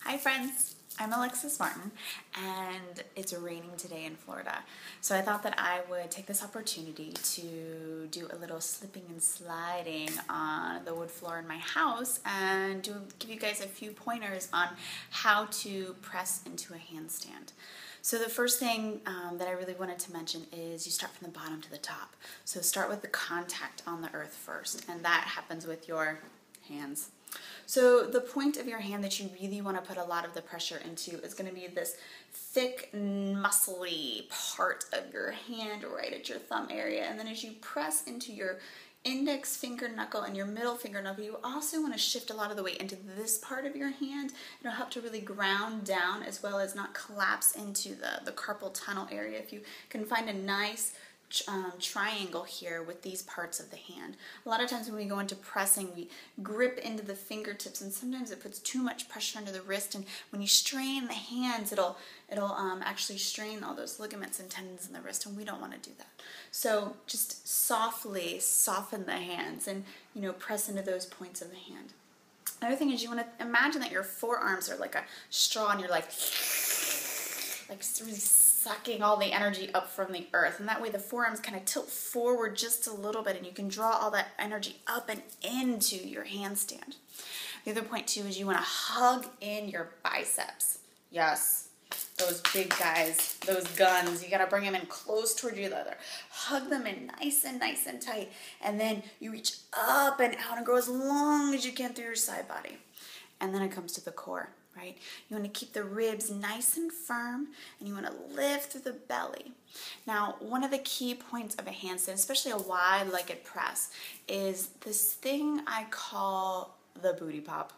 Hi friends, I'm Alexis Martin and it's raining today in Florida. So I thought that I would take this opportunity to do a little slipping and sliding on the wood floor in my house and give you guys a few pointers on how to press into a handstand. So the first thing that I really wanted to mention is you start from the bottom to the top. So start with the contact on the earth first, and that happens with your hands. So the point of your hand that you really want to put a lot of the pressure into is going to be this thick, muscly part of your hand right at your thumb area. And then as you press into your index finger knuckle and your middle finger knuckle, you also want to shift a lot of the weight into this part of your hand. It'll help to really ground down as well as not collapse into the carpal tunnel area. If you can find a nice triangle here with these parts of the hand. A lot of times when we go into pressing, we grip into the fingertips, and sometimes it puts too much pressure under the wrist, and when you strain the hands, it'll actually strain all those ligaments and tendons in the wrist, and we don't want to do that. So just softly soften the hands and press into those points of the hand. Another thing is you want to imagine that your forearms are like a straw, and you're like really sucking all the energy up from the earth, and that way the forearms kind of tilt forward just a little bit and you can draw all that energy up and into your handstand. The other point too is you want to hug in your biceps. Yes, those big guys, those guns, you got to bring them in close toward your leather. Hug them in nice and tight, and then you reach up and out and go as long as you can through your side body. And then it comes to the core. Right? You want to keep the ribs nice and firm, and you want to lift through the belly. Now, one of the key points of a handstand, especially a wide-legged press, is this thing I call the booty pop.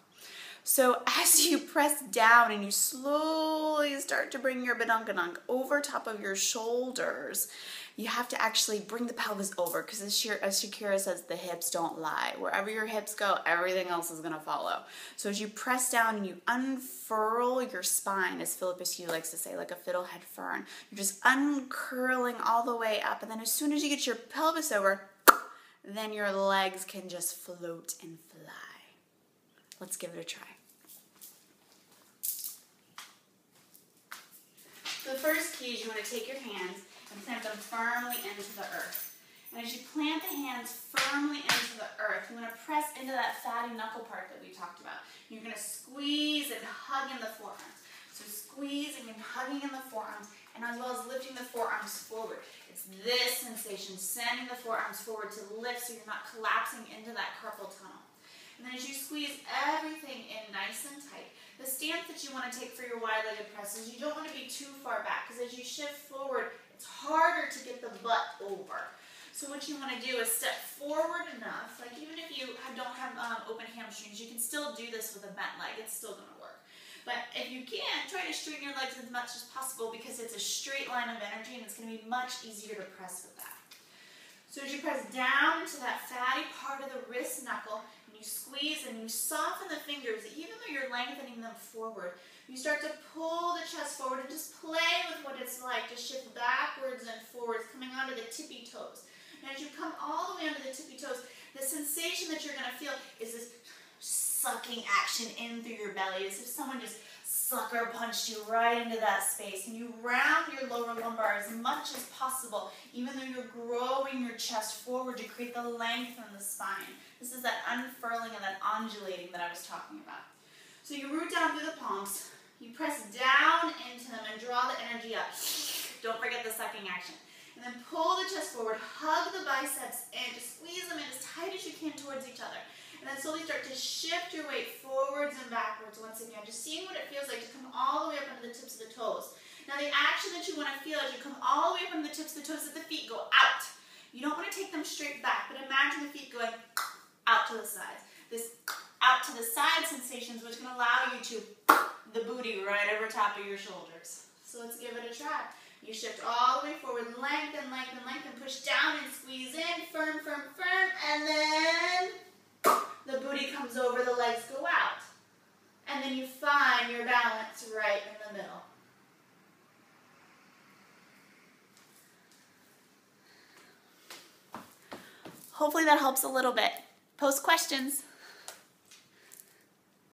So as you press down and you slowly start to bring your badunkadunk over top of your shoulders, you have to actually bring the pelvis over, because as Shakira says, the hips don't lie. Wherever your hips go, everything else is going to follow. So as you press down and you unfurl your spine, as Philippus Hugh likes to say, like a fiddlehead fern, you're just uncurling all the way up, and then as soon as you get your pelvis over, then your legs can just float and fly. Let's give it a try. So the first key is you want to take your hands and plant them firmly into the earth. And as you plant the hands firmly into the earth, you want to press into that fatty knuckle part that we talked about. You're going to squeeze and hug in the forearms. So squeezing and hugging in the forearms, and as well as lifting the forearms forward. It's this sensation, sending the forearms forward to lift so you're not collapsing into that carpal tunnel. And then as you squeeze everything in nice and tight, the stance that you want to take for your wide-legged press is you don't want to be too far back, because as you shift forward, it's harder to get the butt over. So what you want to do is step forward enough, like even if you don't have open hamstrings, you can still do this with a bent leg. It's still going to work. But if you can, try to straighten your legs as much as possible, because it's a straight line of energy and it's going to be much easier to press with that. So as you press down into that fatty part of the wrist knuckle, and you squeeze and you soften the fingers, even though you're lengthening them forward, you start to pull the chest forward and just play with what it's like to shift backwards and forwards, coming onto the tippy toes. And as you come all the way onto the tippy toes, the sensation that you're going to feel is this sucking action in through your belly, as if someone just sucker punched you right into that space, and you round your lower lumbar as much as possible, even though you're growing your chest forward to create the length in the spine. This is that unfurling and that undulating that I was talking about. So you root down through the palms, you press down into them and draw the energy up. Don't forget the sucking action. And then pull the chest forward, hug the biceps in, just squeeze them in as tight as you can towards each other. And then slowly start to shift your weight forwards and backwards once again, just seeing what it feels like to come all the way up into the tips of the toes. Now the action that you want to feel as you come all the way up into the tips of the toes is that the feet go out. You don't want to take them straight back, but imagine the feet going out to the sides. This out to the side sensation is what's going to allow you to the booty right over top of your shoulders. So let's give it a try. You shift all the way forward, lengthen, push down and squeeze in, firm, and then the booty comes over, the legs go out. And then you find your balance right in the middle. Hopefully that helps a little bit. Post questions.